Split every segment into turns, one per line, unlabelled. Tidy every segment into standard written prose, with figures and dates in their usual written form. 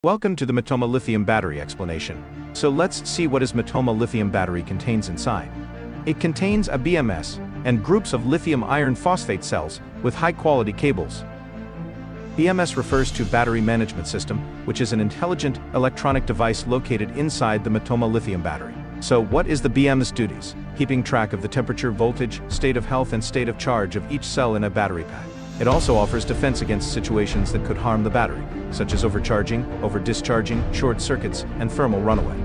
Welcome to the Motoma lithium battery explanation. So let's see what is Motoma lithium battery contains inside. It contains a BMS and groups of lithium iron phosphate cells with high-quality cables. BMS refers to Battery Management System, which is an intelligent electronic device located inside the Motoma lithium battery. So what is the BMS duties? Keeping track of the temperature, voltage, state of health and state of charge of each cell in a battery pack. It also offers defense against situations that could harm the battery, such as overcharging, over-discharging, short circuits, and thermal runaway.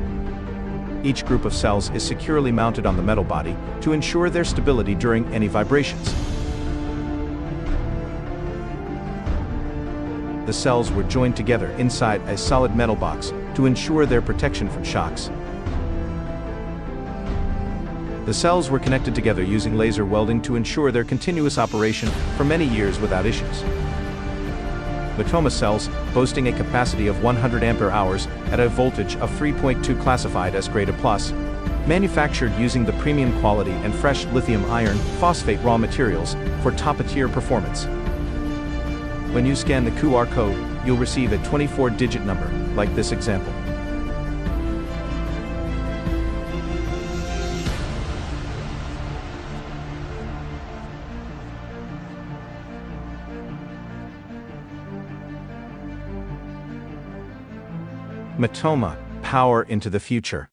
Each group of cells is securely mounted on the metal body to ensure their stability during any vibrations. The cells were joined together inside a solid metal box to ensure their protection from shocks. The cells were connected together using laser welding to ensure their continuous operation for many years without issues. Motoma cells, boasting a capacity of 100 ampere-hours at a voltage of 3.2 classified as grade A+, manufactured using the premium quality and fresh lithium iron phosphate raw materials for top-tier performance. When you scan the QR code, you'll receive a 24-digit number, like this example. Motoma, power into the future.